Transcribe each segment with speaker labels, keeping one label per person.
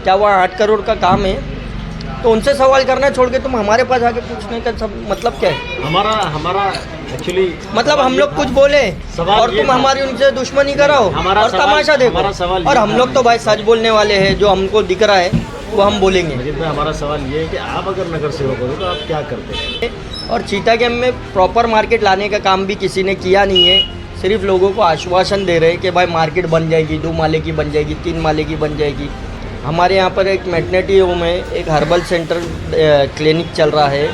Speaker 1: क्या वहाँ 8 करोड़ का काम है? तो उनसे सवाल करना छोड़ के तुम हमारे पास आके पूछने का सब मतलब क्या है?
Speaker 2: हमारा एक्चुअली
Speaker 1: मतलब हम लोग कुछ बोले और तुम हमारी उनसे दुश्मनी कराओ और तमाशा देखो। और हम लोग तो भाई सच बोलने वाले हैं, जो हमको दिख रहा है वो हम बोलेंगे।
Speaker 2: मजीद भाई, हमारा सवाल ये है कि आप अगर नगर सेवक होते तो आप क्या करते हैं?
Speaker 1: और चीता कैंप में प्रॉपर मार्केट लाने का काम भी किसी ने किया नहीं है। सिर्फ लोगों को आश्वासन दे रहे हैं कि भाई मार्केट बन जाएगी, 2 माले की बन जाएगी, 3 माले की बन जाएगी। हमारे यहाँ पर एक मैटरनिटी होम है, एक हर्बल सेंटर क्लिनिक चल रहा है।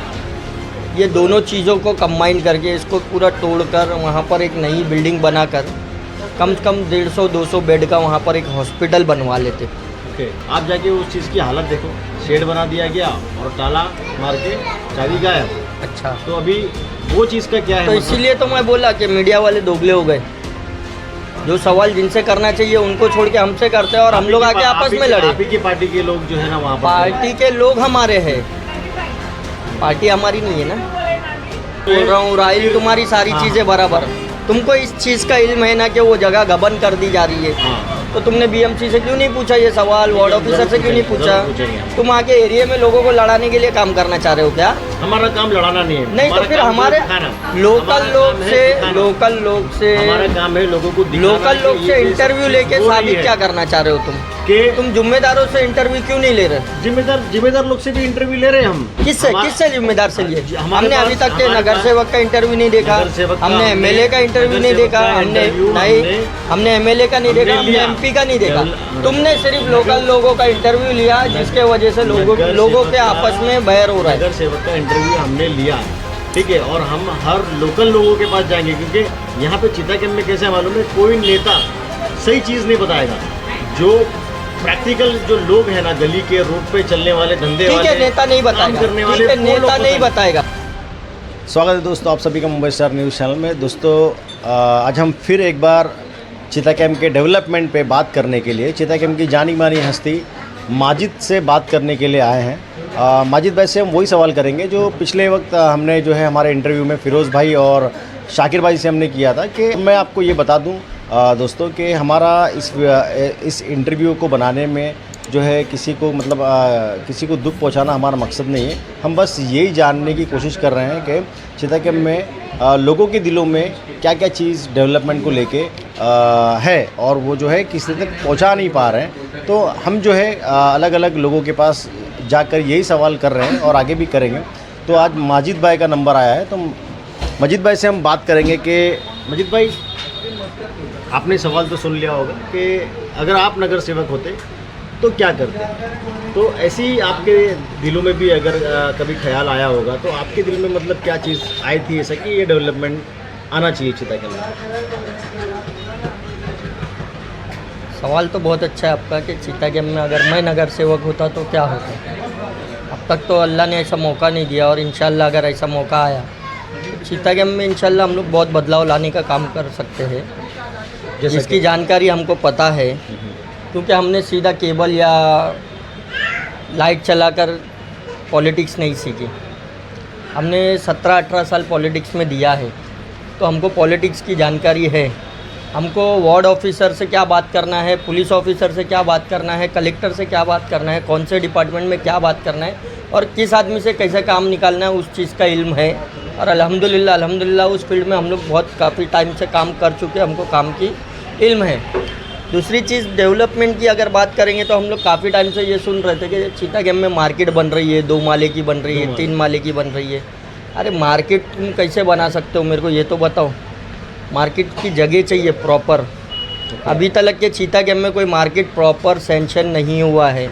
Speaker 1: ये दोनों चीज़ों को कंबाइन करके इसको पूरा तोड़कर वहाँ पर एक नई बिल्डिंग बनाकर कम से कम 150-200 बेड का वहाँ पर एक हॉस्पिटल बनवा लेते।
Speaker 2: ओके, आप जाके उस चीज़ की हालत देखो, शेड बना दिया गया और ताला मार के चाबी गायब।
Speaker 1: अच्छा,
Speaker 2: तो अभी वो चीज़ का क्या है?
Speaker 1: तो इसीलिए तो मैं बोला कि मीडिया वाले दोगले हो गए। जो सवाल जिनसे करना चाहिए उनको छोड़ के हमसे करते हैं और हम लोग आके आपस में लड़े।
Speaker 2: आप ही की पार्टी के लोग जो है ना वहाँ पर,
Speaker 1: पार्टी के लोग हमारे हैं, पार्टी हमारी नहीं है ना। बोल रहा हूँ राइल, तुम्हारी सारी चीज़ें बराबर। तुमको इस चीज़ का इल्म है ना कि वो जगह गबन कर दी जा रही है। तो तुमने बीएमसी से क्यों नहीं पूछा ये सवाल? वार्ड ऑफिसर से क्यों नहीं पूछा? तुम आके एरिया में लोगों को लड़ाने के लिए काम करना चाह रहे हो क्या?
Speaker 2: हमारा काम लड़ाना नहीं है।
Speaker 1: नहीं तो फिर हमारे लोकल लोग से
Speaker 2: हमारा काम है लोगों को
Speaker 1: लोकल लोग से इंटरव्यू लेके साबित क्या करना चाह रहे हो तुम?
Speaker 2: कि
Speaker 1: तुम जिम्मेदारों से इंटरव्यू क्यों नहीं ले रहे?
Speaker 2: जिम्मेदार लोग से भी इंटरव्यू ले रहे हैं हम।
Speaker 1: किससे जिम्मेदार से लिए? हमने अभी तक के नगर सेवक का इंटरव्यू नहीं देखा, हमने एमएलए का इंटरव्यू नहीं देखा, हमने एमएलए का नहीं देखा, हमने एमपी का नहीं देखा। तुमने सिर्फ लोकल लोगों का इंटरव्यू लिया, जिसके वजह से लोगों के आपस में बहर हो रहा है।
Speaker 2: नगर सेवक का इंटरव्यू हमने लिया, ठीक है, और हम हर लोकल लोगों के पास जाएंगे, क्योंकि यहाँ पे चीता कैंप में कैसे मालूम है, कोई नेता सही चीज़ नहीं बताएगा। जो प्रैक्टिकल जो लोग हैं ना, गली के रोड पे चलने वाले, धंधे वाले,
Speaker 1: नेता नहीं बताएगा,
Speaker 2: करने वाले,
Speaker 1: नेता नहीं बताएगा।
Speaker 2: स्वागत है दोस्तों आप सभी का मुंबई स्टार न्यूज़ चैनल में। दोस्तों आज हम फिर एक बार चीता कैंप के डेवलपमेंट पे बात करने के लिए चीता कैंप की जानी मानी हस्ती माजिद से बात करने के लिए आए हैं। माजिद भाई से हम वही सवाल करेंगे जो पिछले वक्त हमने जो है हमारे इंटरव्यू में फिरोज़ भाई और शाकिर भाई से हमने किया था। कि मैं आपको ये बता दूं दोस्तों कि हमारा इस इंटरव्यू को बनाने में जो है किसी को मतलब किसी को दुख पहुंचाना हमारा मकसद नहीं है। हम बस यही जानने की कोशिश कर रहे हैं कि चीता कैंप में लोगों के दिलों में क्या क्या चीज़ डेवलपमेंट को लेके है और वो जो है किसी तक पहुंचा नहीं पा रहे हैं। तो हम जो है अलग अलग लोगों के पास जाकर यही सवाल कर रहे हैं और आगे भी करेंगे। तो आज माजिद भाई का नंबर आया है, तो माजिद भाई से हम बात करेंगे कि माजिद भाई, आपने सवाल तो सुन लिया होगा कि अगर आप नगर सेवक होते तो क्या करते? तो ऐसी आपके दिलों में भी अगर कभी ख्याल आया होगा तो आपके दिल में मतलब क्या चीज़ आई थी ऐसा कि ये डेवलपमेंट आना चाहिए चीता के अंदर?
Speaker 1: सवाल तो बहुत अच्छा है आपका कि चीता कैंप में अगर मैं नगर सेवक होता तो क्या होता। अब तक तो अल्लाह ने ऐसा मौका नहीं दिया और इंशाल्लाह अगर ऐसा मौका आया तो चीता कैंप में इंशाल्लाह हम लोग बहुत बदलाव लाने का काम कर सकते हैं, जिसकी जानकारी हमको पता है। क्योंकि हमने सीधा केबल या लाइट चलाकर पॉलिटिक्स नहीं सीखी। हमने 17-18 साल पॉलिटिक्स में दिया है, तो हमको पॉलिटिक्स की जानकारी है। हमको वार्ड ऑफिसर से क्या बात करना है, पुलिस ऑफिसर से क्या बात करना है, कलेक्टर से क्या बात करना है, कौन से डिपार्टमेंट में क्या बात करना है और किस आदमी से कैसे काम निकालना है, उस चीज़ का इल्म है। और अल्हम्दुलिल्लाह उस फील्ड में हम लोग बहुत काफ़ी टाइम से काम कर चुके, हमको काम की इल्म है। दूसरी चीज़ डेवलपमेंट की अगर बात करेंगे तो हम लोग काफ़ी टाइम से ये सुन रहे थे कि चीता कैंप में मार्केट बन रही है, 2 माले की बन रही है, 3 माले की बन रही है। अरे मार्केट तुम कैसे बना सकते हो, मेरे को ये तो बताओ। मार्केट की जगह चाहिए प्रॉपर। अभी तक के चीता कैंप में कोई मार्केट प्रॉपर सेंशन नहीं हुआ है।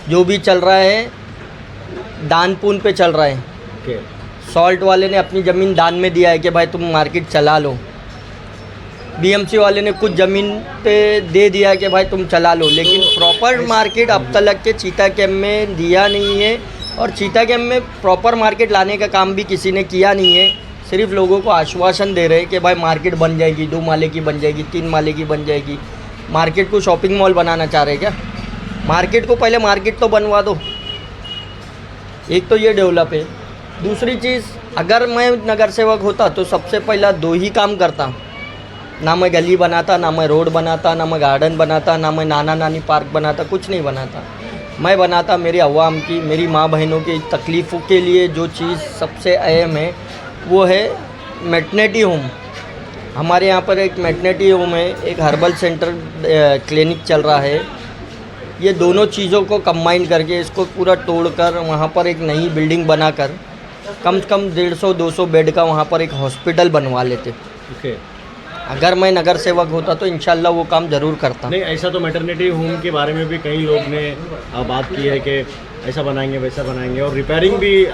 Speaker 1: जो भी चल रहा है दान पुण्य पे चल रहा है। सॉल्ट वाले ने अपनी ज़मीन दान में दिया है कि भाई तुम मार्केट चला लो। बीएमसी वाले ने कुछ ज़मीन पे दे दिया कि भाई तुम चला लो, लेकिन प्रॉपर मार्केट अब तक के चीता कैंप में दिया नहीं है। और चीता कैंप में प्रॉपर मार्केट लाने का काम भी किसी ने किया नहीं है। सिर्फ लोगों को आश्वासन दे रहे हैं कि भाई मार्केट बन जाएगी, 2 माले की बन जाएगी, 3 माले की बन जाएगी। मार्केट को शॉपिंग मॉल बनाना चाह रहे हैं क्या? मार्केट को पहले मार्केट तो बनवा दो। एक तो ये डेवलप है। दूसरी चीज़, अगर मैं नगर सेवक होता तो सबसे पहला 2 ही काम करता। ना मैं गली बनाता, ना मैं रोड बनाता, ना मैं गार्डन बनाता, ना मैं नाना नानी पार्क बनाता, कुछ नहीं बनाता। मैं बनाता मेरी अवाम की, मेरी माँ बहनों की तकलीफ़ों के लिए जो चीज़ सबसे अहम है वो है मैटरनिटी होम। हमारे यहाँ पर एक मैटरनिटी होम है, एक हर्बल सेंटर क्लिनिक चल रहा है। ये दोनों चीज़ों को कंबाइन करके इसको पूरा तोड़कर वहाँ पर एक नई बिल्डिंग बनाकर कम से कम 150-200 बेड का वहाँ पर एक हॉस्पिटल बनवा लेते।
Speaker 2: ओके।
Speaker 1: अगर मैं नगर सेवक होता तो इंशाल्लाह वो काम ज़रूर करता।
Speaker 2: नहीं, ऐसा तो मैटरनिटी होम के बारे में भी कई लोग ने बात की है कि ऐसा बनाएंगे वैसा बनाएंगे, और रिपेयरिंग भी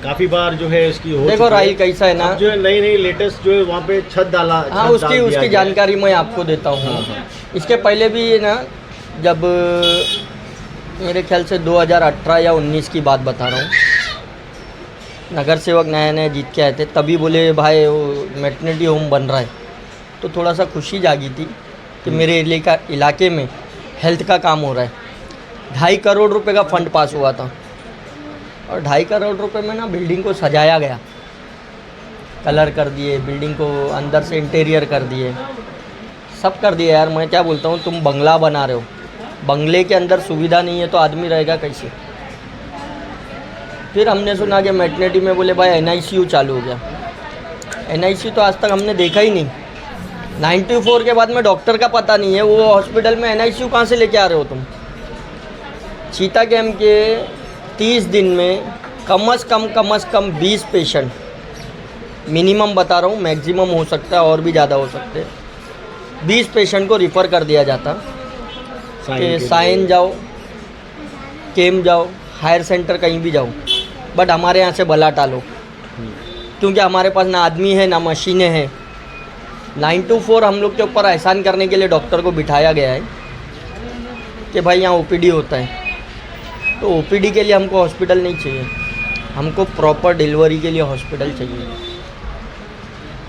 Speaker 2: काफ़ी बार जो है इसकी हो
Speaker 1: देखो राहिल कैसा है ना,
Speaker 2: जो है नई लेटेस्ट जो है वहाँ पे छत डाला।
Speaker 1: हाँ, उसकी जानकारी मैं आपको देता हूँ।
Speaker 2: हाँ।
Speaker 1: इसके पहले भी ना, जब मेरे ख्याल से 2018 या 19 की बात बता रहा हूँ, नगर सेवक नया नया जीत के आए थे, तभी बोले भाई वो मैटरनिटी होम बन रहा है, तो थोड़ा सा खुशी जागी थी कि मेरे इलाके में हेल्थ का काम हो रहा है। 2.5 करोड़ रुपए का फंड पास हुआ था, और 2.5 करोड़ रुपए में ना बिल्डिंग को सजाया गया, कलर कर दिए, बिल्डिंग को अंदर से इंटीरियर कर दिए, सब कर दिया। यार मैं क्या बोलता हूँ, तुम बंगला बना रहे हो, बंगले के अंदर सुविधा नहीं है तो आदमी रहेगा कैसे। फिर हमने सुना कि मैटरनिटी में बोले भाई NICU चालू हो गया। NICU तो आज तक हमने देखा ही नहीं। 94 के बाद में डॉक्टर का पता नहीं है, वो हॉस्पिटल में NICU कहाँ से लेके आ रहे हो तुम। चीता कैम्प के 30 दिन में कम से कम 20 पेशेंट, मिनिमम बता रहा हूँ, मैक्सिमम हो सकता है और भी ज़्यादा हो सकते हैं, 20 पेशेंट को रिफ़र कर दिया जाता कि साइन जाओ, केम जाओ, हायर सेंटर कहीं भी जाओ, बट हमारे यहाँ से भला टालो, क्योंकि हमारे पास ना आदमी है ना मशीनें हैं। 9 to 4 हम लोग के ऊपर एहसान करने के लिए डॉक्टर को बिठाया गया है कि भाई यहाँ OPD होता है, तो OPD के लिए हमको हॉस्पिटल नहीं चाहिए, हमको प्रॉपर डिलीवरी के लिए हॉस्पिटल चाहिए।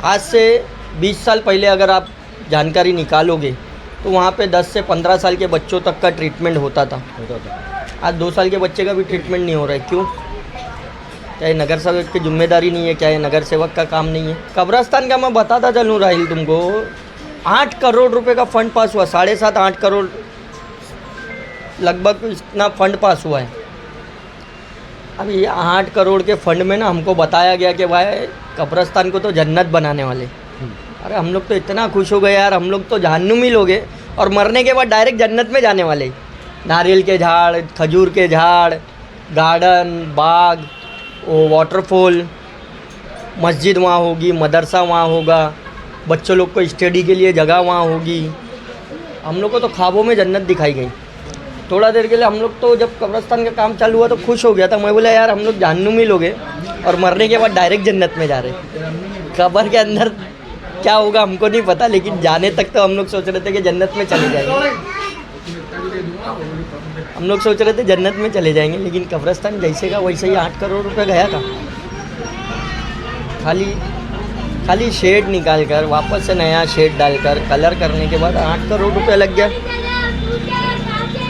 Speaker 1: आज से 20 साल पहले अगर आप जानकारी निकालोगे तो वहाँ पे 10 से 15 साल के बच्चों तक का ट्रीटमेंट होता था। आज 2 साल के बच्चे का भी ट्रीटमेंट नहीं हो रहा है। क्यों? क्या ये नगर सेवक की जिम्मेदारी नहीं है? क्या ये नगर सेवक का काम नहीं है? कब्रस्तान का मैं बताता चलूँ राहिल तुमको, 8 करोड़ रुपए का फंड पास हुआ, 7.5-8 करोड़ लगभग इतना फंड पास हुआ है। अब ये 8 करोड़ के फंड में ना हमको बताया गया कि भाई कब्रस्तान को तो जन्नत बनाने वाले। अरे हम लोग तो इतना खुश हो गए यार, हम लोग तो जहन्नुमी लोग हैं, और मरने के बाद डायरेक्ट जन्नत में जाने वाले। नारियल के झाड़, खजूर के झाड़, गार्डन, बाग, वो वाटरफॉल, मस्जिद वहाँ होगी, मदरसा वहाँ होगा, बच्चों लोग को स्टडी के लिए जगह वहाँ होगी। हम लोग को तो ख्वाबों में जन्नत दिखाई गई। थोड़ा देर के लिए हम लोग तो जब कब्रस्तान का काम चालू हुआ तो खुश हो गया था। मैं बोला यार हम लोग जहन्नुमी लोग हैं और मरने के बाद डायरेक्ट जन्नत में जा रहे। कब्र के अंदर क्या होगा हमको नहीं पता, लेकिन जाने तक तो हम लोग सोच रहे थे कि जन्नत में चले जाएंगे। हम लोग सोच रहे थे जन्नत में चले जाएंगे, लेकिन कब्रस्तान जैसे का वैसे ही 8 करोड़ रुपए गया था। खाली शेड निकाल कर, वापस से नया शेड डालकर, कलर करने के बाद 8 करोड़ रुपए लग गया।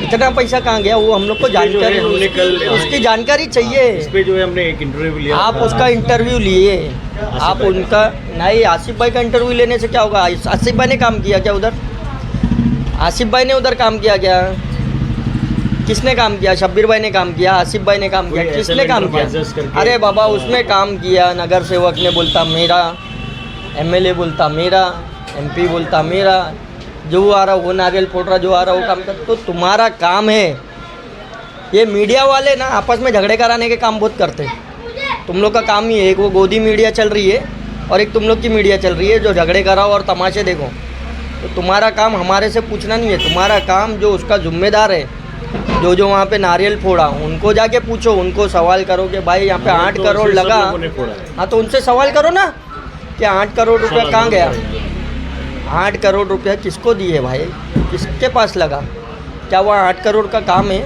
Speaker 1: इतना पैसा कहाँ गया वो हम लोग को जानकारी,
Speaker 2: हमने कल
Speaker 1: उसकी जानकारी चाहिए।
Speaker 2: इस पे जो है हमने एक इंटरव्यू लिया,
Speaker 1: आप उसका इंटरव्यू लिए, आप उनका नहीं। आसिफ भाई का इंटरव्यू लेने से क्या होगा? आसिफ भाई ने काम किया क्या उधर? आसिफ भाई ने उधर काम किया क्या? किसने काम किया? शब्बीर भाई ने काम किया, आसिफ भाई ने काम किया, किसने काम किया? अरे बाबा उसमें काम किया, नगर सेवक ने बोलता मेरा, MLA बोलता मेरा, MP बोलता मेरा, जो आ रहा वो नारियल फोड़ रहा, जो आ रहा वो काम कर। तो तुम्हारा काम है। ये मीडिया वाले ना आपस में झगड़े कराने के काम बहुत करते हैं। तुम लोग का काम ही है, एक वो गोदी मीडिया चल रही है और एक तुम लोग की मीडिया चल रही है जो झगड़े कराओ और तमाशे देखो। तो तुम्हारा काम हमारे से पूछना नहीं है, तुम्हारा काम जो उसका जिम्मेदार है, जो वहाँ पे नारियल फोड़ा, उनको जाके पूछो, उनको सवाल करो कि भाई यहाँ पे 8 करोड़ लगा। हाँ तो उनसे सवाल करो ना कि 8 करोड़ रुपया कहाँ गया, 8 करोड़ रुपया किसको दिए भाई, किसके पास लगा, क्या वह 8 करोड़ का काम है?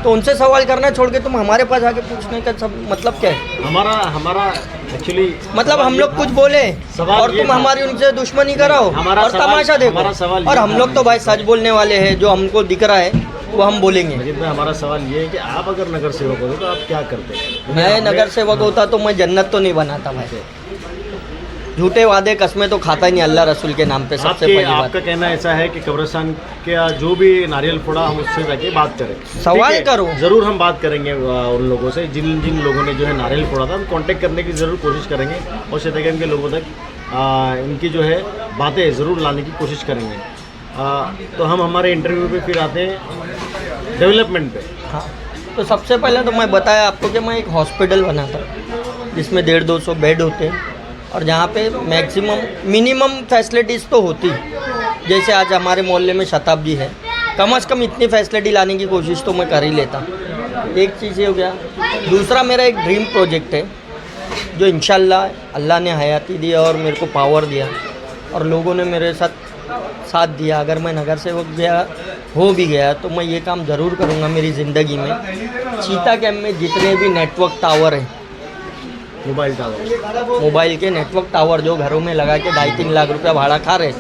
Speaker 1: तो उनसे सवाल करना छोड़ के तुम हमारे पास आके पूछने का सब मतलब क्या है?
Speaker 2: हमारा एक्चुअली
Speaker 1: मतलब हम लोग कुछ बोले और तुम हमारी उनसे दुश्मनी कराओ और तमाशा देखो। और हम लोग तो भाई सच बोलने वाले हैं, जो हमको दिख रहा है वो हम बोलेंगे।
Speaker 2: हमारा सवाल ये है कि आप अगर नगर सेवक होते तो आप क्या करते?
Speaker 1: मैं नगर सेवक होता तो मैं जन्नत तो नहीं बनाता भाई। झूठे वादे कस्में तो खाता ही नहीं अल्लाह रसूल के नाम पे। सबसे पहली बात
Speaker 2: आपका कहना ऐसा है कि कब्रिस्तान का जो भी नारियल फोड़ा हम उससे जाके बात करें,
Speaker 1: सवाल
Speaker 2: ठीक है?
Speaker 1: करो।
Speaker 2: ज़रूर हम बात करेंगे उन लोगों से जिन जिन लोगों ने जो है नारियल फोड़ा था, हम कांटेक्ट करने की ज़रूर कोशिश करेंगे और चिता कैंप के लोगों तक इनकी जो है बातें ज़रूर लाने की कोशिश करेंगे। तो हम हमारे इंटरव्यू पे फिर आते हैं डेवलपमेंट पे।
Speaker 1: हाँ, तो सबसे पहले तो मैं बताया आपको कि मैं एक हॉस्पिटल बनाता जिसमें 150-200 बेड होते हैं और जहाँ पे मैक्सिमम मिनिमम फैसिलिटीज़ तो होती, जैसे आज हमारे मोहल्ले में शताब्दी है, कम से कम इतनी फैसिलिटी लाने की कोशिश तो मैं कर ही लेता। एक चीज़ ये हो गया। दूसरा मेरा एक ड्रीम प्रोजेक्ट है जो इंशाल्लाह अल्लाह ने हयाती दी और मेरे को पावर दिया और लोगों ने मेरे साथ दिया। अगर मैं नगर सेवक हो भी गया तो मैं ये काम ज़रूर करूँगा मेरी ज़िंदगी में। चीता कैंप में जितने भी नेटवर्क टावर हैं, मोबाइल के नेटवर्क टावर जो घरों में लगा के 2.5-3 लाख रुपया भाड़ा खा रहे,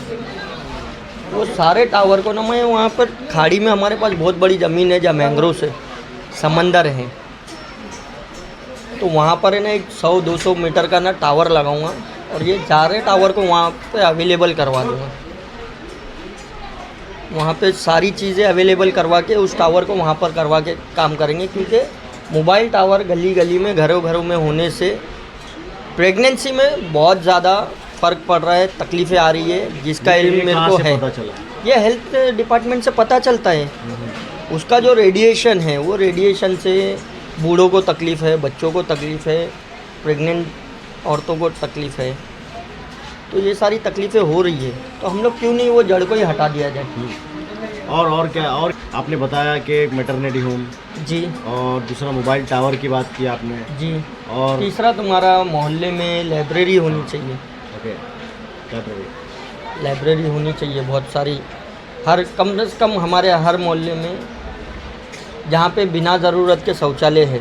Speaker 1: वो सारे टावर को ना मैं वहाँ पर खाड़ी में, हमारे पास बहुत बड़ी ज़मीन है जहाँ मैंग्रोव से समंदर है, तो वहाँ पर है ना एक 100-200 मीटर का ना टावर लगाऊंगा और ये सारे टावर को वहाँ पे अवेलेबल करवा दूँगा। वहाँ पे सारी चीज़ें अवेलेबल करवा के उस टावर को वहाँ पर करवा के काम करेंगे, क्योंकि मोबाइल टावर गली गली में घरों घरों में होने से प्रेगनेंसी में बहुत ज़्यादा फ़र्क पड़ रहा है, तकलीफ़ें आ रही है, जिसका इल्म मेरे को है। ये हेल्थ डिपार्टमेंट से पता चलता है। उसका जो रेडिएशन है वो रेडिएशन से बूढ़ों को तकलीफ़ है, बच्चों को तकलीफ़ है, प्रेग्नेंट औरतों को तकलीफ़ है, तो ये सारी तकलीफ़ें हो रही है, तो हम लोग क्यों नहीं वो जड़ को ही हटा दिया जाए।
Speaker 2: और क्या, और आपने बताया कि एक मैटरनिटी होम
Speaker 1: जी,
Speaker 2: और दूसरा मोबाइल टावर की बात की आपने
Speaker 1: जी,
Speaker 2: और
Speaker 1: तीसरा तुम्हारा मोहल्ले में लाइब्रेरी होनी चाहिए।
Speaker 2: ओके,
Speaker 1: लाइब्रेरी होनी चाहिए बहुत सारी, हर कम से कम हमारे हर मोहल्ले में, जहाँ पे बिना ज़रूरत के शौचालय है,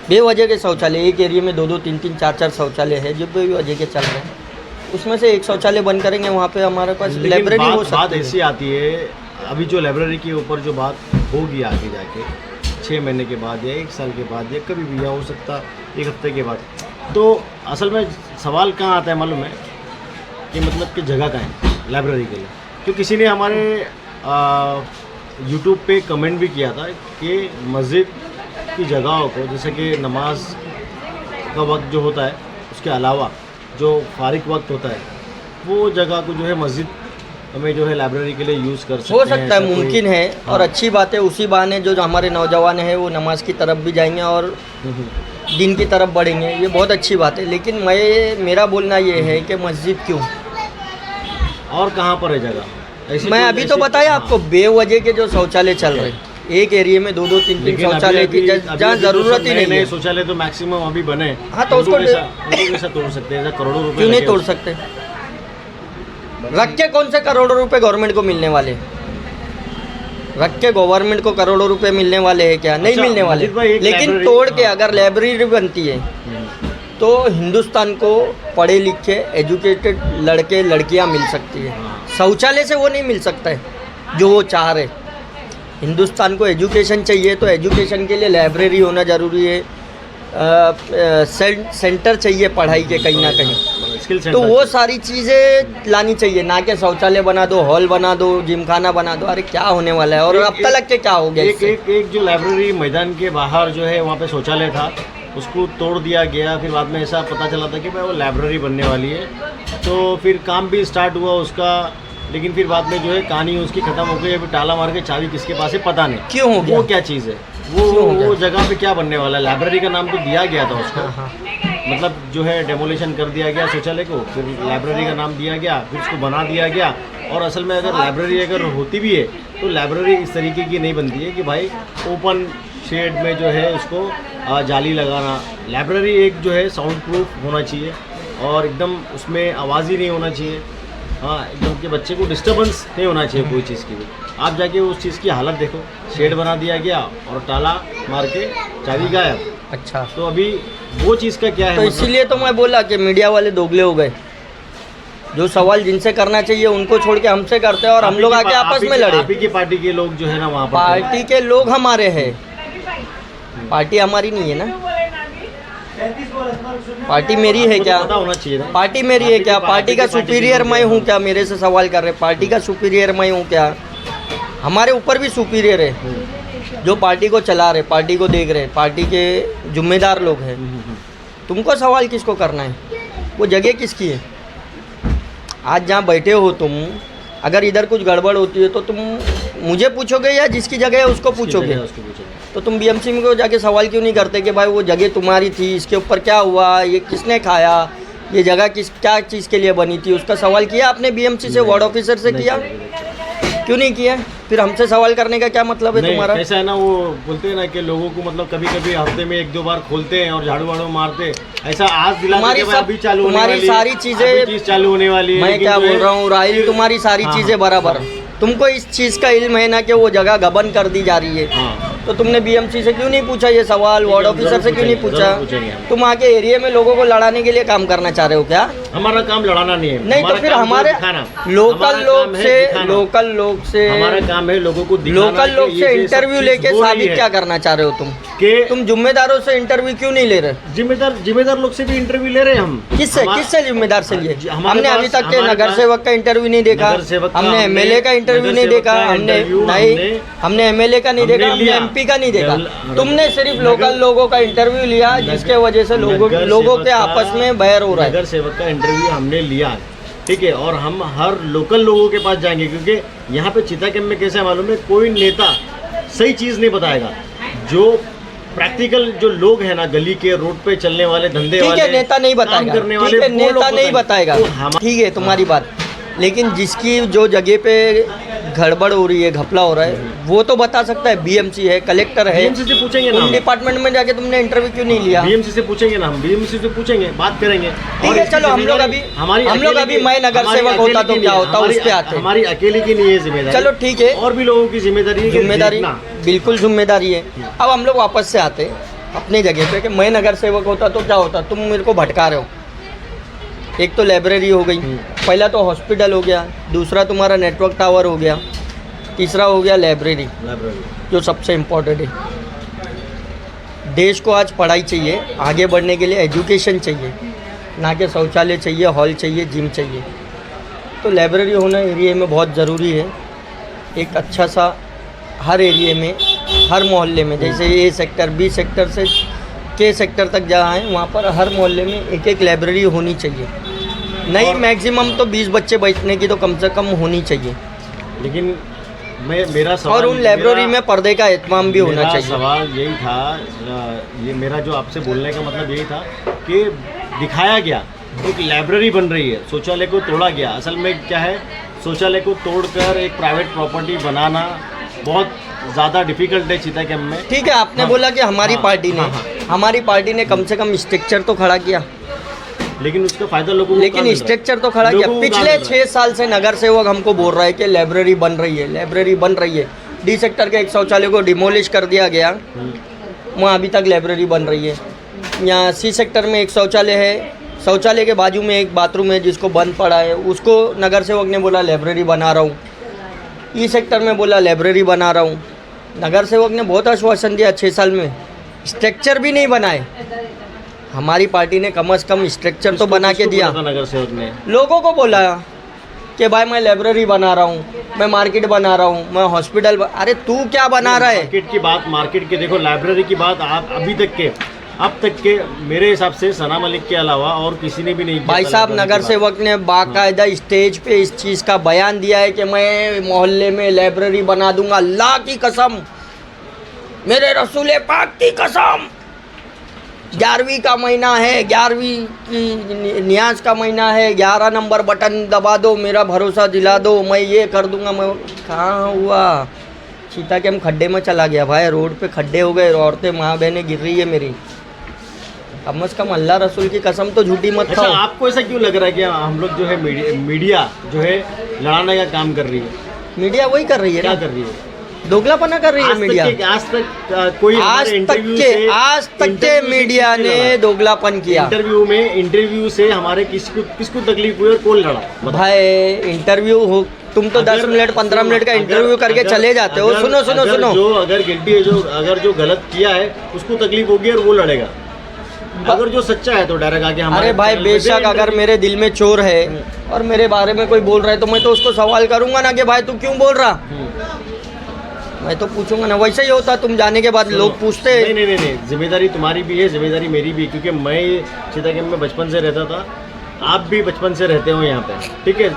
Speaker 1: बेवजह के शौचालय, एक एरिया में 2-2, 3-3, 4-4 शौचालय है जो बेवजह के चल रहे हैं, उसमें से एक शौचालय बंद करेंगे, वहाँ पे हमारे पास लाइब्रेरी हो सकती है।
Speaker 2: बात ऐसी आती है, अभी जो लाइब्रेरी के ऊपर जो बात होगी आगे जाके 6 महीने के बाद या 1 साल के बाद या कभी भी, या हो सकता 1 हफ्ते के बाद, तो असल में सवाल कहाँ आता है मालूम है कि मतलब कि जगह कहाँ है लाइब्रेरी के लिए। तो किसी ने हमारे यूट्यूब पे कमेंट भी किया था कि मस्जिद की जगहों को, जैसे कि नमाज का वक्त जो होता है उसके अलावा जो फारिग वक्त होता है, वो जगह को जो है मस्जिद हमें जो है लाइब्रेरी के लिए यूज़ कर सकते हैं।
Speaker 1: हो सकता है, मुमकिन है। हाँ। और अच्छी बात है, उसी बहाने जो हमारे नौजवान हैं वो नमाज की तरफ भी जाएंगे और दिन की तरफ बढ़ेंगे, ये बहुत अच्छी बात है। लेकिन मेरा बोलना ये है कि मस्जिद क्यों,
Speaker 2: और कहाँ पर है जगह?
Speaker 1: मैं अभी तो बताया आपको, बेवजह के जो शौचालय चल रहे हैं, एक एरिया में 2-2, 3-3 शौचालय की जहाँ ज़रूरत ही नहीं है।
Speaker 2: शौचालय तो मैक्सिमम अभी बने।
Speaker 1: हाँ, तो उसको
Speaker 2: कैसा तोड़ सकते हैं? करोड़ों रुपए
Speaker 1: क्यों नहीं तोड़ सकते? रख के कौन से करोड़ों रुपए गवर्नमेंट को मिलने वाले? रख के गवर्नमेंट को करोड़ों रुपए मिलने वाले हैं क्या? नहीं मिलने वाले। लेकिन तोड़ के अगर लाइब्रेरी बनती है तो हिंदुस्तान को पढ़े लिखे एजुकेटेड लड़के लड़कियां मिल सकती है। शौचालय से वो नहीं मिल सकता है जो वो चाह रहे। हिंदुस्तान को एजुकेशन चाहिए तो एजुकेशन के लिए लाइब्रेरी होना ज़रूरी है, सेंटर चाहिए पढ़ाई के कहीं ना कहीं, तो वो सारी चीज़ें लानी चाहिए, ना कि शौचालय बना दो, हॉल बना दो, जिमखाना बना दो। अरे क्या होने वाला है? और अब तक के क्या हो गया?
Speaker 2: एक जो लाइब्रेरी मैदान के बाहर जो है वहाँ पे शौचालय था, उसको तोड़ दिया गया। फिर बाद में ऐसा पता चला था कि भाई वो लाइब्रेरी बनने वाली है, तो फिर काम भी स्टार्ट हुआ उसका, लेकिन फिर बाद में जो है कहानी उसकी ख़त्म हो गई। अभी ताला मार के चाबी किसके पास है पता नहीं
Speaker 1: क्यों हो गया,
Speaker 2: वो क्या चीज़ है, वो जगह पे क्या बनने वाला है। लाइब्रेरी का नाम तो दिया गया था उसको, मतलब जो है डेमोलिशन कर दिया गया शौचालय को, फिर लाइब्रेरी का नाम दिया गया, फिर उसको बना दिया गया। और असल में अगर लाइब्रेरी अगर होती भी है तो लाइब्रेरी इस तरीके की नहीं बनती है कि भाई ओपन शेड में जो है उसको जाली लगाना। लाइब्रेरी एक जो है साउंड प्रूफ होना चाहिए और एकदम उसमें आवाज़ ही नहीं होना चाहिए। हाँ, एकदम के बच्चे को डिस्टर्बेंस नहीं होना चाहिए कोई चीज़ की भी। आप जाके उस चीज़ की हालत देखो, शेड बना दिया गया और ताला मार के चाबी गायब।
Speaker 1: अच्छा,
Speaker 2: तो अभी वो चीज़ का क्या है?
Speaker 1: तो इसीलिए तो मैं बोला कि मीडिया वाले दोगले हो गए, जो सवाल जिनसे करना चाहिए उनको छोड़ के हमसे करते हैं और हम लोग आके आपस में लड़े।
Speaker 2: आप ही की पार्टी के लोग जो है ना वहाँ पर,
Speaker 1: पार्टी के लोग हमारे हैं, पार्टी हमारी नहीं है ना। पार्टी मेरी है
Speaker 2: आपको तो
Speaker 1: क्या?
Speaker 2: पता होना चाहिए ना।
Speaker 1: पार्टी मेरी है क्या? पार्टी का
Speaker 2: पार्टी
Speaker 1: सुपीरियर
Speaker 2: की
Speaker 1: मैं हूँ क्या? मेरे से सवाल कर रहे हैं, पार्टी का सुपीरियर मैं हूँ क्या? हमारे ऊपर भी सुपीरियर है जो पार्टी को चला रहे, पार्टी को देख रहे, पार्टी के जिम्मेदार लोग हैं। तुमको सवाल किसको करना है? वो जगह किसकी है? आज जहाँ बैठे हो तुम, अगर इधर कुछ गड़बड़ होती है तो तुम मुझे पूछोगे या जिसकी जगह है उसको पूछोगे?
Speaker 2: उसको पूछोगे।
Speaker 1: तो तुम बीएमसी में को जाके सवाल क्यों नहीं करते कि भाई वो जगह तुम्हारी थी, इसके ऊपर क्या हुआ, ये किसने खाया, ये जगह क्या चीज़ के लिए बनी थी? उसका सवाल किया आपने बीएमसी से, वार्ड ऑफिसर से किया? क्यों नहीं किया? फिर हमसे सवाल करने का क्या मतलब है
Speaker 2: नहीं,
Speaker 1: तुम्हारा?
Speaker 2: कैसा है ना, वो बोलते हैं ना कि लोगों को मतलब कभी कभी हफ्ते में 1-2 बार खोलते हैं और झाड़ू वाड़ू मारते, ऐसा आज दिला
Speaker 1: तुम्हारी
Speaker 2: देते हैं, अभी चालू होने
Speaker 1: तुम्हारी
Speaker 2: वाली,
Speaker 1: सारी चीज़ें,
Speaker 2: अभी चीज़ चालू होने वाली है।
Speaker 1: मैं
Speaker 2: लेकिन
Speaker 1: क्या
Speaker 2: जो
Speaker 1: बोल
Speaker 2: है,
Speaker 1: रहा हूँ राहिल, तुम्हारी सारी
Speaker 2: हाँ,
Speaker 1: चीज़ें बराबर, तुमको इस चीज़ का इल्म है ना कि वो जगह गबन कर दी जा रही है,
Speaker 2: हाँ,
Speaker 1: तो तुमने बीएमसी से क्यों नहीं पूछा ये सवाल, वार्ड ऑफिसर से क्यों नहीं पूछा?
Speaker 2: पूछेंगे हम।
Speaker 1: तुम आके एरिया में लोगों को लड़ाने के लिए काम करना चाह रहे हो क्या?
Speaker 2: हमारा काम लड़ाना नहीं है।
Speaker 1: नहीं तो
Speaker 2: हमारा
Speaker 1: फिर
Speaker 2: काम
Speaker 1: हमारे
Speaker 2: दिखाना।
Speaker 1: लोकल
Speaker 2: हमारा
Speaker 1: लोग
Speaker 2: काम है
Speaker 1: से
Speaker 2: दिखाना। हमारा काम है लोगों को दिखाना
Speaker 1: लोकल
Speaker 2: कि
Speaker 1: लोग
Speaker 2: ये
Speaker 1: से
Speaker 2: सब
Speaker 1: इंटरव्यू
Speaker 2: चीज़
Speaker 1: लेके
Speaker 2: हो रही
Speaker 1: साबित
Speaker 2: है।
Speaker 1: क्या करना चाह रहे हो तुम?
Speaker 2: कि
Speaker 1: तुम जिम्मेदारों से इंटरव्यू क्यों नहीं ले रहे?
Speaker 2: जिम्मेदार लोग से भी इंटरव्यू ले रहे हैं हम।
Speaker 1: किससे जिम्मेदार से लिए?
Speaker 2: हमारे
Speaker 1: हमने अभी
Speaker 2: पास-
Speaker 1: तक के
Speaker 2: हमारे
Speaker 1: नगर
Speaker 2: पास-
Speaker 1: सेवक का इंटरव्यू नहीं देखा,
Speaker 2: नगर सेवक का
Speaker 1: हमने
Speaker 2: हमने-
Speaker 1: एमएलए का इंटरव्यू
Speaker 2: नगर
Speaker 1: नहीं
Speaker 2: सेवक
Speaker 1: देखा,
Speaker 2: का
Speaker 1: हमने
Speaker 2: इंटरव्यू
Speaker 1: नहीं, हमने एमएलए का नहीं
Speaker 2: हमने
Speaker 1: देखा, हमने
Speaker 2: लिया।
Speaker 1: एमपी का नहीं देखा।
Speaker 2: नगर-
Speaker 1: तुमने सिर्फ लोकल लोगों का इंटरव्यू लिया, जिसके वजह से लोगों
Speaker 2: नगर
Speaker 1: के
Speaker 2: सेवक
Speaker 1: आपस
Speaker 2: का-
Speaker 1: में बैर हो रहा है।
Speaker 2: नगर सेवक का इंटरव्यू हमने लिया, ठीक है, और हम हर लोकल लोगों के पास जाएंगे, क्योंकि यहाँ पे चिता कैंप में कैसा है मालूम है, कोई नेता सही चीज़ नहीं बताएगा। जो प्रैक्टिकल जो लोग हैं ना, गली के रोड पे चलने वाले, धंधे
Speaker 1: ठीक
Speaker 2: वाले,
Speaker 1: है, नेता नहीं
Speaker 2: काम
Speaker 1: बताएगा,
Speaker 2: करने वाले,
Speaker 1: ठीक है,
Speaker 2: वो लोग
Speaker 1: नेता नहीं बताएगा,
Speaker 2: तो हम
Speaker 1: ठीक है तुम्हारी बात, लेकिन जिसकी जो जगह पे गड़बड़ हो रही है, घपला हो रहा है, वो तो बता सकता है। बीएमसी है, कलेक्टर है,
Speaker 2: बीएमसी से पूछेंगे ना
Speaker 1: उन
Speaker 2: हम।
Speaker 1: डिपार्टमेंट में जाके तुमने इंटरव्यू क्यों नहीं लिया?
Speaker 2: बीएमसी से पूछेंगे ना हम, बीएमसी से पूछेंगे, बात करेंगे।
Speaker 1: ठीक
Speaker 2: और
Speaker 1: है,
Speaker 2: इसकी
Speaker 1: चलो हम लोग
Speaker 2: जिम्मेदारी
Speaker 1: अभी
Speaker 2: हमारी अकेले
Speaker 1: मैं
Speaker 2: की-
Speaker 1: नगर
Speaker 2: हमारी
Speaker 1: सेवक होता
Speaker 2: अकेले
Speaker 1: तो
Speaker 2: की
Speaker 1: क्या
Speaker 2: नहीं है,
Speaker 1: होता,
Speaker 2: हमारी-
Speaker 1: उस पे आते।
Speaker 2: हमारी अकेले की नहीं है जिम्मेदारी।
Speaker 1: चलो ठीक है,
Speaker 2: और भी लोगों की जिम्मेदारी है कि
Speaker 1: जिम्मेदारी
Speaker 2: देखना।
Speaker 1: बिल्कुल जिम्मेदारी है। अब हम लोग वापस से आते अपनी जगह पे कि मैं नगर सेवक होता तो क्या होता। तुम मेरे को भटका रहे हो। एक तो लाइब्रेरी हो गई, पहला तो हॉस्पिटल हो गया, दूसरा तुम्हारा नेटवर्क टावर हो गया, तीसरा हो गया लाइब्रेरी, जो सबसे इम्पोर्टेंट है। देश को आज पढ़ाई चाहिए, आगे बढ़ने के लिए एजुकेशन चाहिए, ना कि शौचालय चाहिए, हॉल चाहिए, जिम चाहिए। तो लाइब्रेरी होना एरिया में बहुत ज़रूरी है। एक अच्छा सा हर एरिया में, हर मोहल्ले में, जैसे ए सेक्टर, बी सेक्टर से के सेक्टर तक जहाँ है, वहाँ पर हर मोहल्ले में एक एक लाइब्रेरी होनी चाहिए। नहीं, मैक्सिमम तो 20 बच्चे बैठने की तो कम से कम होनी चाहिए।
Speaker 2: लेकिन मेरा सवाल,
Speaker 1: और उन लाइब्रेरी में पर्दे का एहतमाम भी होना चाहिए।
Speaker 2: सवाल यही था, ये मेरा जो आपसे बोलने का मतलब यही था कि दिखाया गया एक लाइब्रेरी बन रही है, शौचालय को तोड़ा गया। असल में क्या है, शौचालय को तोड़कर एक प्राइवेट प्रॉपर्टी बनाना बहुत ज़्यादा डिफिकल्ट है चिता कैंप में।
Speaker 1: ठीक है, आपने
Speaker 2: हाँ,
Speaker 1: बोला कि हमारी
Speaker 2: हाँ,
Speaker 1: पार्टी ने,
Speaker 2: हाँ,
Speaker 1: हमारी पार्टी ने कम से कम स्ट्रक्चर तो खड़ा किया,
Speaker 2: लेकिन उसका फायदा लोगों को कहाँ
Speaker 1: लेकिन
Speaker 2: मिल रहा है?
Speaker 1: स्ट्रक्चर तो खड़ा किया।
Speaker 2: लोगों को
Speaker 1: पिछले
Speaker 2: कहाँ मिल रहा
Speaker 1: 6 साल से नगर सेवक हमको बोल रहा है कि लाइब्रेरी बन रही है, लाइब्रेरी बन रही है। डी सेक्टर के एक शौचालय को डिमोलिश कर दिया गया,
Speaker 2: है?
Speaker 1: वहाँ अभी तक लाइब्रेरी बन रही है। यहाँ सी सेक्टर में एक शौचालय है, शौचालय के बाजू में एक बाथरूम है जिसको बंद पड़ा है, उसको नगर सेवक ने बोला लाइब्रेरी बना रहा हूँ। ई सेक्टर में बोला लाइब्रेरी बना रहा हूँ। नगर सेवक ने बहुत आश्वासन दिया 6 साल में, स्ट्रक्चर भी नहीं बनाए। हमारी पार्टी ने कम से कम स्ट्रक्चर तो बना के
Speaker 2: किसको
Speaker 1: दिया।
Speaker 2: बोला था नगर सेवक ने?
Speaker 1: लोगों को बोला कि भाई मैं लाइब्रेरी बना रहा हूँ, मैं मार्केट बना रहा हूँ, मैं हॉस्पिटल अरे तू क्या बना रहा है?
Speaker 2: मार्केट की बात, मार्केट के देखो, लाइब्रेरी की बात आप अब तक के मेरे हिसाब से सना मलिक के अलावा और किसी ने भी नहीं किया
Speaker 1: भाई
Speaker 2: था
Speaker 1: साहब,
Speaker 2: लाइब्रेरी
Speaker 1: नगर
Speaker 2: की बात।
Speaker 1: सेवक ने बाकायदा स्टेज पे इस चीज़ का बयान दिया है कि मैं मोहल्ले में लाइब्रेरी बना दूंगा। अल्लाह की कसम, मेरे रसूल पाक की कसम। 11वीं का महीना है, 11वीं की न्याज का महीना है, 11 नंबर बटन दबा दो, मेरा भरोसा दिला दो, मैं ये कर दूंगा। मैं कहाँ हुआ? चीता के हम खड्डे में चला गया भाई, रोड पे खड्डे हो गए, औरतें माँ बहनें गिर रही है मेरी। कम से कम अल्लाह रसूल की कसम तो झूठी मत
Speaker 2: अच्छा,
Speaker 1: खाओ।
Speaker 2: आपको ऐसा क्यों लग रहा है कि हम लोग जो है मीडिया जो है लड़ाने का काम कर रही है?
Speaker 1: मीडिया वही कर रही है
Speaker 2: क्या
Speaker 1: ना,
Speaker 2: कर रही है?
Speaker 1: दोगलापना कर रही है मीडिया।
Speaker 2: आज तक कोई
Speaker 1: आज तक के मीडिया ने दोगलापन किया।
Speaker 2: इंटरव्यू से हमारे किसको तकलीफ हुई और कौन लड़ा? बताओ।
Speaker 1: भाई इंटरव्यू हो, तुम तो 10 मिनट 15 मिनट का इंटरव्यू करके चले जाते हो। सुनो
Speaker 2: अगर जो गलत किया है उसको तकलीफ होगी और वो लड़ेगा। अगर जो सच्चा है तो डायरेक्ट आके हमारे
Speaker 1: अरे भाई
Speaker 2: चैनल पे
Speaker 1: बेशक
Speaker 2: भी
Speaker 1: अगर मेरे दिल में चोर है और मेरे बारे में कोई बोल रहा है तो मैं तो उसको सवाल करूंगा ना कि भाई तू क्यों बोल रहा, मैं तो पूछूंगा ना। वैसे ही होता तुम जाने के बाद लोग पूछते
Speaker 2: नहीं नहीं नहीं नहीं, जिम्मेदारी तुम्हारी भी है, जिम्मेदारी मेरी भी है, क्योंकि मैं चिता कैंप में बचपन से रहता था, आप भी बचपन से रहते हो यहाँ पे, ठीक है।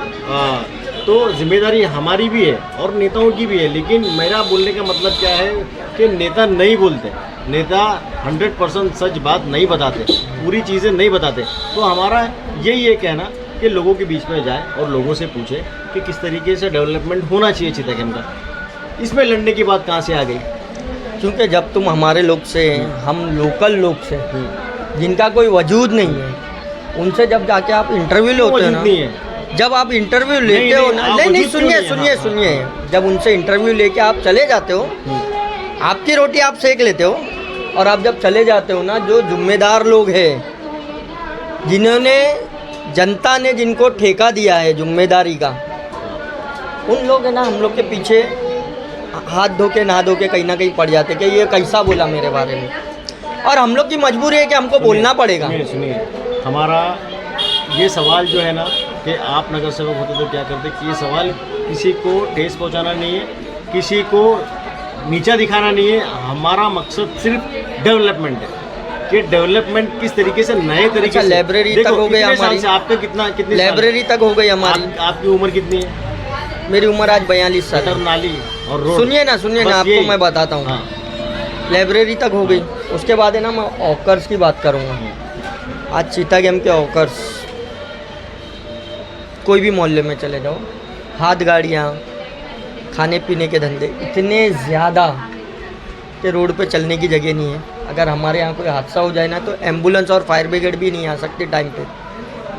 Speaker 2: तो जिम्मेदारी हमारी भी है और नेताओं की भी है, लेकिन मेरा बोलने का मतलब क्या है कि नेता नहीं बोलते, नेता 100% सच बात नहीं बताते, पूरी चीज़ें नहीं बताते। तो हमारा यही है कहना कि लोगों के बीच में जाए और लोगों से पूछे कि किस तरीके से डेवलपमेंट होना चाहिए चिता कैंप का। इसमें लड़ने की बात कहाँ से आ गई?
Speaker 1: क्योंकि जब तुम हमारे लोग से, हम लोकल लोग से जिनका कोई वजूद नहीं है, उनसे जब जाके आप इंटरव्यू लेते हो ना,
Speaker 2: नहीं है।
Speaker 1: जब आप इंटरव्यू लेते हो ना, नहीं नहीं सुनिए सुनिए सुनिए, जब उनसे इंटरव्यू लेके आप चले जाते हो, आपकी रोटी आप सेक लेते हो, और आप जब चले जाते हो ना, जो जिम्मेदार लोग हैं, जिन्होंने जनता ने जिनको ठेका दिया है जिम्मेदारी का, उन लोग है ना हम लोग के पीछे हाथ धो के नहा धो के कहीं ना कहीं पड़ जाते कि ये कैसा बोला मेरे बारे में, और हम लोग की मजबूरी है कि हमको बोलना पड़ेगा।
Speaker 2: सुनिए, हमारा ये सवाल जो है ना कि आप नगर सेवक होते तो क्या करते, कि ये सवाल किसी को ठेस पहुंचाना नहीं है, किसी को नीचा दिखाना नहीं है। हमारा मकसद सिर्फ डेवलपमेंट है कि डेवलपमेंट किस तरीके से, नए तरीके से।
Speaker 1: लाइब्रेरी तक हो गई हमारी,
Speaker 2: आपका कितनी
Speaker 1: लाइब्रेरी तक हो गई हमारी।
Speaker 2: आपकी उम्र कितनी है?
Speaker 1: मेरी उम्र आज 42 साल है।
Speaker 2: नाली और रोड,
Speaker 1: सुनिए ना आपको मैं बताता हूँ।
Speaker 2: हाँ।
Speaker 1: लाइब्रेरी तक हो गई, उसके बाद है ना मैं ऑकर्स की बात करूँगा। आज चीता कैंप के ऑकर्स, कोई भी मोहल्ले में चले जाओ, हाथ गाड़ियाँ, खाने पीने के धंधे इतने ज़्यादा कि रोड पे चलने की जगह नहीं है। अगर हमारे यहाँ कोई हादसा हो जाए ना तो एम्बुलेंस और फायर ब्रिगेड भी नहीं आ सकती टाइम पे।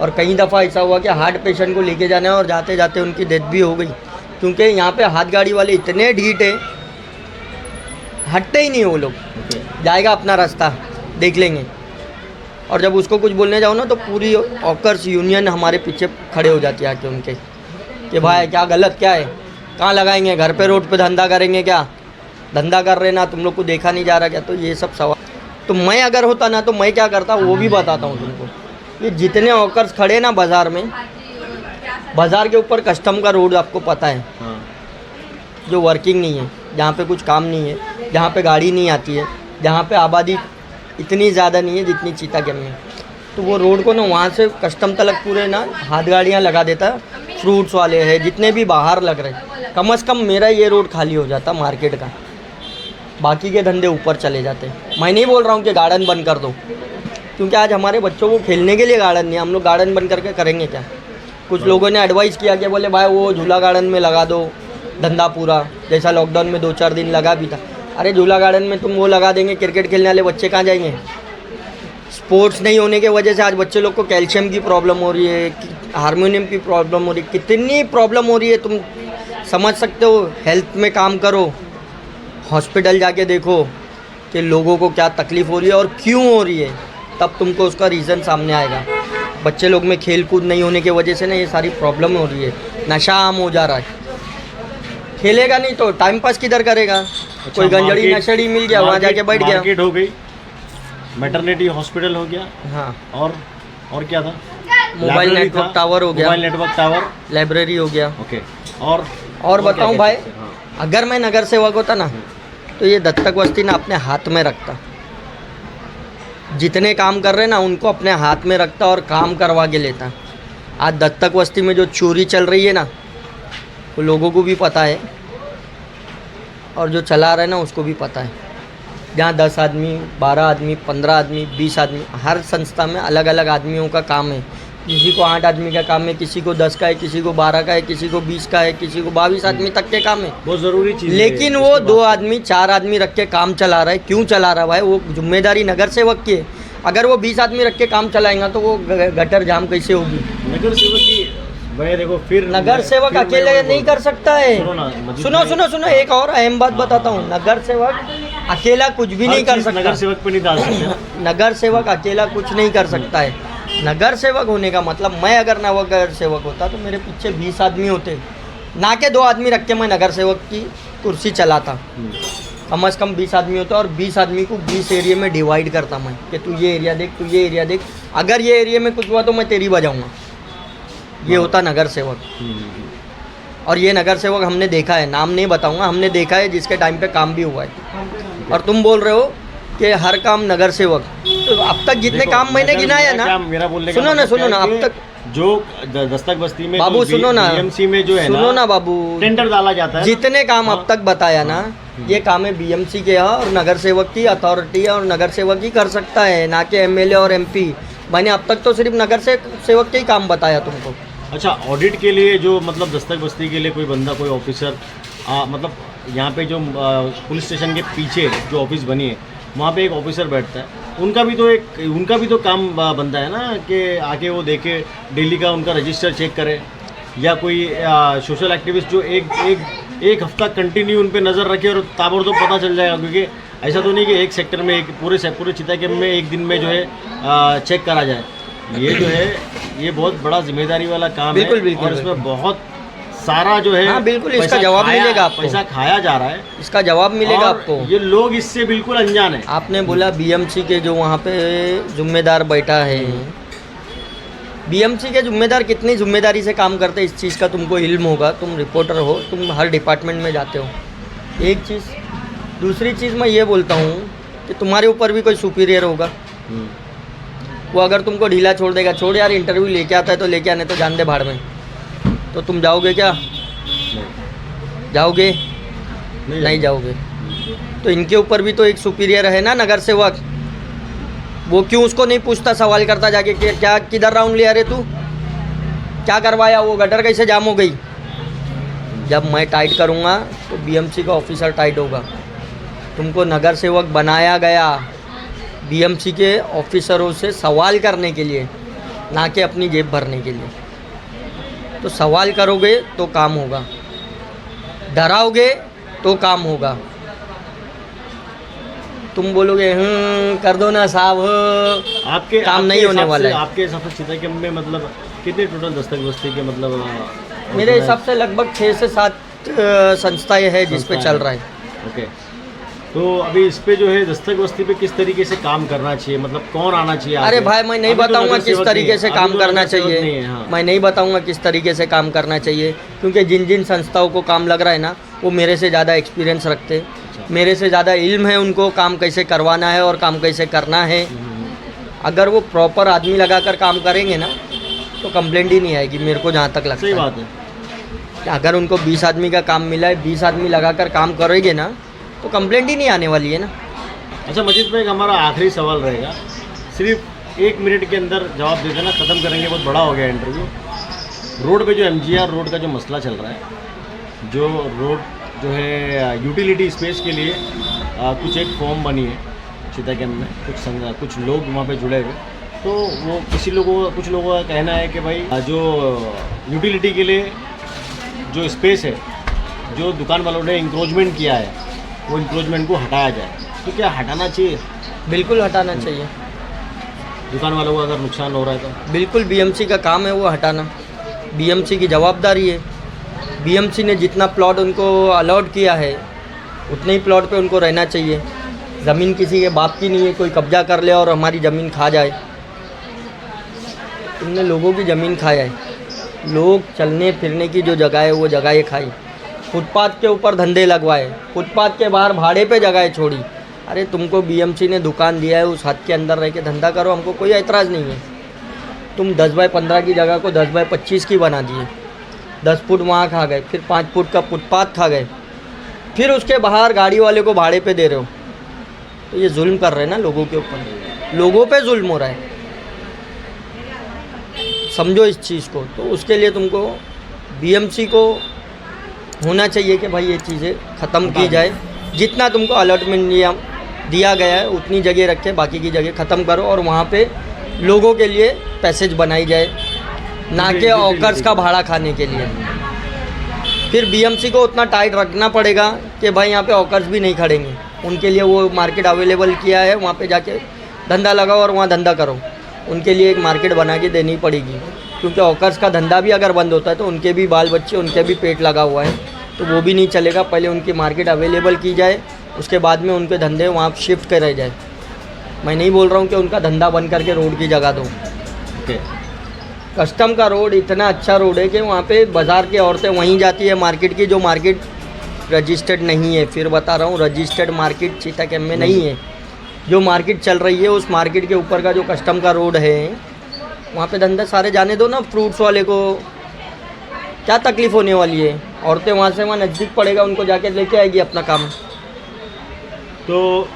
Speaker 1: और कई दफ़ा ऐसा हुआ कि हार्ट पेशेंट को लेके जाना है और जाते जाते उनकी डेथ भी हो गई, क्योंकि यहाँ पे हाथ गाड़ी वाले इतने ढीठ है, हटते ही नहीं वो लोग। जाएगा अपना रास्ता, देख लेंगे, और जब उसको कुछ बोलने जाओ ना तो पूरी ऑकर्स यूनियन हमारे पीछे खड़े हो जाती है आके उनके, कि भाई क्या गलत क्या है, कहाँ लगाएंगे, घर पे रोड पे धंधा करेंगे क्या, धंधा कर रहे ना, तुम लोग को देखा नहीं जा रहा क्या। तो ये सब सवाल, तो मैं अगर होता ना तो मैं क्या करता वो भी बताता हूँ तुमको। ये जितने ऑकर्स खड़े ना बाज़ार में, बाज़ार के ऊपर कस्टम का रोड आपको पता है, जो वर्किंग नहीं है, जहाँ पे कुछ काम नहीं है, जहाँ पे गाड़ी नहीं आती है, जहाँ पे आबादी इतनी ज़्यादा नहीं है जितनी चीता कैंप में, तो वो रोड को ना वहाँ से कस्टम तक पूरे ना हाथ गाड़ियाँ लगा देता है। फ्रूट्स वाले हैं जितने भी बाहर लग रहे, कम से कम मेरा ये रोड खाली हो जाता मार्केट का, बाकी के धंधे ऊपर चले जाते। मैं नहीं बोल रहा हूँ कि गार्डन बंद कर दो, क्योंकि आज हमारे बच्चों को खेलने के लिए गार्डन नहीं है, हम लोग गार्डन बंद करके करेंगे क्या। कुछ लोगों ने एडवाइस किया कि बोले भाई वो झूला गार्डन में लगा दो धंधा पूरा, जैसा लॉकडाउन में 2-4 दिन लगा भी था। अरे झूला गार्डन में तुम वो लगा देंगे, क्रिकेट खेलने वाले बच्चे कहाँ जाएंगे। स्पोर्ट्स नहीं होने के वजह से आज बच्चे लोग को कैल्शियम की प्रॉब्लम हो रही है, हार्मोनियम की प्रॉब्लम हो रही है, कितनी प्रॉब्लम हो रही है तुम समझ सकते हो। हेल्थ में काम करो, हॉस्पिटल जाके देखो कि लोगों को क्या तकलीफ़ हो रही है और क्यों हो रही है, तब तुमको उसका रीज़न सामने आएगा। बच्चे लोग में खेल कूद नहीं होने की वजह से ना ये सारी प्रॉब्लम हो रही है, नशा आम हो जा रहा है। खेलेगा नहीं तो टाइम पास किधर करेगा।
Speaker 2: अच्छा,
Speaker 1: कोई गंजड़ी नशड़ी मिल गया वहाँ जाके बैठ गया।
Speaker 2: मार्केट हो गई, मैटरनिटी हॉस्पिटल हो गया,
Speaker 1: हाँ,
Speaker 2: और क्या था,
Speaker 1: मोबाइल नेटवर्क टावर हो गया,
Speaker 2: मोबाइल नेटवर्क टावर,
Speaker 1: लाइब्रेरी हो गया।
Speaker 2: ओके।
Speaker 1: और बताऊं भाई,
Speaker 2: हाँ।
Speaker 1: अगर मैं नगर सेवक होता ना तो ये दत्तक बस्ती ना अपने हाथ में रखता, जितने काम कर रहे ना उनको अपने हाथ में रखता और काम करवा के लेता। आज दत्तक बस्ती में जो चोरी चल रही है ना वो लोगों को भी पता है, और जो चला रहा है ना उसको भी पता है। जहाँ 10 आदमी, 12 आदमी, 15 आदमी, 20 आदमी, हर संस्था में अलग अलग आदमियों का काम है। किसी को 8 आदमी का काम है, किसी को 10 का है, किसी को 12 का है, किसी को 20 का है, किसी को 22 आदमी तक के काम है।
Speaker 2: बहुत ज़रूरी चीज़ है।
Speaker 1: लेकिन वो 2 आदमी 4 आदमी रख के काम चला रहा है। क्यों चला रहा है भाई? वो जिम्मेदारी नगर सेवक की है। अगर वो 20 आदमी रख के काम चलाएगा तो वो गटर जाम कैसे होगी?
Speaker 2: नगर सेवक की भाई देखो, फिर
Speaker 1: नगर सेवक अकेले नहीं कर सकता है। सुनो एक और अहम बात बताता हूँ। नगर सेवक अकेला कुछ भी नहीं कर सकता।
Speaker 2: नगर सेवक पे नहीं डाल सकते।
Speaker 1: नगर सेवक अकेला कुछ नहीं कर सकता है। नगर सेवक होने का मतलब, मैं अगर नगर सेवक होता तो मेरे पीछे 20 आदमी होते, ना के 2 आदमी रख के मैं नगर सेवक की कुर्सी चलाता। कम से कम 20 आदमी होता और 20 आदमी को 20 एरिया में डिवाइड करता मैं कि तू ये एरिया देख, तू ये एरिया देख, अगर ये एरिया में कुछ हुआ तो मैं तेरी बजाऊँगा। ये होता नगर सेवक। और ये नगर सेवक हमने देखा है, नाम नहीं बताऊंगा, हमने देखा है जिसके टाइम पे काम भी हुआ है। और तुम बोल रहे हो कि हर काम नगर सेवक, तो अब तक जितने काम मैंने गिनाए है ना,
Speaker 2: मेरा बोलने
Speaker 1: सुनो ना, सुनो ना, अब तक
Speaker 2: जो दस्तक बस्ती में
Speaker 1: बाबू सुनो ना,
Speaker 2: बीएमसी में जो है
Speaker 1: सुनो ना बाबू,
Speaker 2: टेंडर डाला जाता है,
Speaker 1: जितने काम अब तक बताया ना, ये काम है बीएमसी के यहाँ और नगर सेवक की अथॉरिटी है और नगर सेवक ही कर सकता है, ना कि एमएलए और एमपी। मैंने अब तक तो सिर्फ नगर से सेवक के ही काम बताया तुमको।
Speaker 2: अच्छा, ऑडिट के लिए जो मतलब दस्तक बस्ती के लिए कोई बंदा, कोई ऑफिसर, मतलब यहाँ पे जो पुलिस स्टेशन के पीछे जो ऑफिस बनी है वहाँ पे एक ऑफिसर बैठता है, उनका भी तो काम बनता है ना कि आके वो देखे, डेली का उनका रजिस्टर चेक करे, या कोई सोशल एक्टिविस्ट जो एक हफ्ता कंटिन्यू उन पे नज़र रखे और ताबड़तोड़ पता चल जाएगा। क्योंकि ऐसा तो नहीं कि एक सेक्टर में, एक पूरे चिता कैंप में एक दिन में जो है चेक करा जाए। ये जो है ये बहुत बड़ा जिम्मेदारी वाला काम है और इसमें बहुत सारा जो है,
Speaker 1: हाँ बिल्कुल, इसका जवाब मिलेगा आपको,
Speaker 2: पैसा खाया जा रहा है,
Speaker 1: इसका जवाब मिलेगा आपको।
Speaker 2: ये लोग इससे बिल्कुल अनजान है।
Speaker 1: आपने बोला बीएमसी के जो वहाँ पे जिम्मेदार बैठा है, बीएमसी के जिम्मेदार कितनी जिम्मेदारी से काम करते हैं इस चीज़ का तुमको इल्म होगा, तुम रिपोर्टर हो, तुम हर डिपार्टमेंट में जाते हो। एक चीज़, दूसरी चीज़ मैं ये बोलता हूँ कि तुम्हारे ऊपर भी कोई सुपीरियर होगा, वो अगर तुमको ढीला छोड़ देगा, छोड़ यार इंटरव्यू लेके आता है तो लेके आने, तो जान दे भाड़ में, तो तुम जाओगे क्या? जाओगे? नहीं जाओगे। तो इनके ऊपर भी तो एक सुपीरियर है ना, नगर सेवक। वो क्यों उसको नहीं पूछता, सवाल करता जाके कि क्या किधर राउंड लिया रे तू, क्या करवाया, वो गटर कैसे जाम हो गई? जब मैं टाइट करूँगा तो बीएमसी का ऑफिसर टाइट होगा। तुमको नगर सेवक बनाया गया बीएमसी के ऑफिसरों से सवाल करने के लिए, ना कि अपनी जेब भरने के लिए। तो सवाल करोगे तो काम होगा, डराओगे तो काम होगा। तुम बोलोगे कर दो ना साहब,
Speaker 2: आपके
Speaker 1: काम नहीं होने वाला है।
Speaker 2: आपके हिसाब से चिता कैंप में मतलब कितने टोटल दस्तक बस्ती के मतलब?
Speaker 1: मेरे हिसाब से लगभग 6 से 7 संस्थाएं हैं जिस पे चल रहा है।
Speaker 2: ओके, तो अभी इस पे जो है दस्तक बस्ती पे किस तरीके से काम करना चाहिए, मतलब कौन आना चाहिए?
Speaker 1: अरे भाई मैं नहीं बताऊंगा किस तरीके से काम करना चाहिए,
Speaker 2: हाँ।
Speaker 1: मैं नहीं बताऊंगा किस तरीके से काम करना चाहिए, क्योंकि जिन जिन संस्थाओं को काम लग रहा है ना, वो मेरे से ज़्यादा एक्सपीरियंस रखते हैं, मेरे से ज़्यादा इल्म है उनको काम कैसे करवाना है और काम कैसे करना है। अगर वो प्रॉपर आदमी लगा कर काम करेंगे ना तो कंप्लेंट ही नहीं आएगी, मेरे को जहाँ तक लगता है।
Speaker 2: सही बात है।
Speaker 1: अगर उनको 20 आदमी का काम मिला है, 20 आदमी लगा कर काम करेंगे ना तो कंप्लेंट ही नहीं आने वाली है ना।
Speaker 2: अच्छा मजीद भाई, हमारा आखिरी सवाल रहेगा, सिर्फ 1 मिनट के अंदर जवाब दे देना, ख़त्म करेंगे, बहुत बड़ा हो गया इंटरव्यू। रोड पे जो एमजीआर रोड का जो मसला चल रहा है, जो रोड जो है यूटिलिटी स्पेस के लिए कुछ एक फॉर्म बनी है चिता कैंप में, कुछ लोग वहाँ पे जुड़े हुए, तो वो कुछ लोगों का कहना है कि भाई जो यूटिलिटी के लिए जो स्पेस है, जो दुकान वालों ने इंक्रोचमेंट किया है, वो इंक्रोचमेंट को हटाया जाए। तो क्या हटाना चाहिए?
Speaker 1: बिल्कुल हटाना चाहिए।
Speaker 2: दुकान वालों को अगर नुकसान हो रहा है तो
Speaker 1: बिल्कुल बीएमसी का काम है वो हटाना, बीएमसी की जवाबदारी है। बीएमसी ने जितना प्लॉट उनको अलॉट किया है उतने ही प्लॉट पे उनको रहना चाहिए। ज़मीन किसी के बाप की नहीं है, कोई कब्जा कर ले और हमारी ज़मीन खा जाए। तुमने लोगों की ज़मीन खाया है, लोग चलने फिरने की जो जगह है वो जगहें खाई, फुटपाथ के ऊपर धंधे लगवाए, फुटपाथ के बाहर भाड़े पे जगहें छोड़ी। अरे तुमको बीएमसी ने दुकान दिया है, उस हद के अंदर रह के धंधा करो, हमको कोई ऐतराज़ नहीं है। तुम 10 बाय 15 की जगह को 10 बाय 25 की बना दिए, 10 फुट वहाँ खा गए, फिर 5 फुट का फुटपाथ खा गए, फिर उसके बाहर गाड़ी वाले को भाड़े पे दे रहे हो। तो ये जुल्म कर रहे हैं ना लोगों के ऊपर, लोगों पे जुल्म हो रहा है, समझो इस चीज़ को। तो उसके लिए तुमको बीएमसी को होना चाहिए कि भाई ये चीज़ें ख़त्म की जाए, जितना तुमको अलॉटमेंट दिया गया है उतनी जगह रखे, बाकी की जगह ख़त्म करो और वहाँ पे लोगों के लिए पैसेज बनाई जाए, ना कि ऑकर्स का भाड़ा खाने के लिए। फिर बीएमसी को उतना टाइट रखना पड़ेगा कि भाई यहाँ पे ऑकर्स भी नहीं खड़ेंगे, उनके लिए वो मार्केट अवेलेबल किया है, वहाँ पे जाके धंधा लगाओ और वहाँ धंधा करो। उनके लिए एक मार्केट बना के देनी पड़ेगी, क्योंकि ऑकर्स का धंधा भी अगर बंद होता है तो उनके भी बाल बच्चे, उनके भी पेट लगा हुआ है, तो वो भी नहीं चलेगा। पहले उनकी मार्केट अवेलेबल की जाए उसके बाद में उनके धंधे वहाँ शिफ्ट करे जाए। मैं नहीं बोल रहा हूँ कि उनका धंधा बंद करके रोड की जगह दो।
Speaker 2: ओके।
Speaker 1: कस्टम का रोड इतना अच्छा रोड है कि वहाँ पे बाज़ार की औरतें वहीं जाती है मार्केट की, जो मार्केट रजिस्टर्ड नहीं है। फिर बता रहा हूँ, रजिस्टर्ड मार्केट चीता कैंप में नहीं है। जो मार्केट चल रही है उस मार्केट के ऊपर का जो कस्टम का रोड है, वहाँ पे धंधे सारे जाने दो ना। फ्रूट्स वाले को क्या तकलीफ़ होने वाली है? औरतें वहाँ से वहाँ नज़दीक पड़ेगा, उनको जाके लेके आएगी अपना काम।
Speaker 2: तो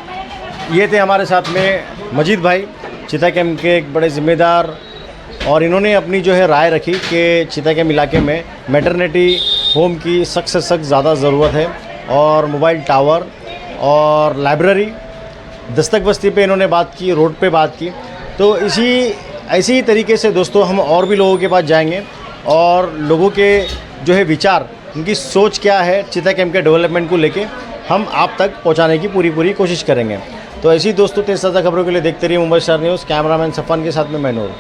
Speaker 2: ये थे हमारे साथ में मजीद भाई, चीता कैंप के एक बड़े ज़िम्मेदार, और इन्होंने अपनी जो है राय रखी कि चीता कैंप इलाके में मैटरनिटी होम की सख्त से सख्त ज़्यादा ज़रूरत है, और मोबाइल टावर और लाइब्रेरी। दस्तक बस्ती पे इन्होंने बात की, रोड पे बात की। तो ऐसी ही तरीके से दोस्तों हम और भी लोगों के पास जाएंगे और लोगों के जो है विचार, उनकी सोच क्या है चीता कैंप के डेवलपमेंट को लेके, हम आप तक पहुंचाने की पूरी कोशिश करेंगे। तो ऐसी दोस्तों तेज़ ताज़ा खबरों के लिए देखते रहिए Mumbai star news. Cameraman Safan के साथ में मैं नूर।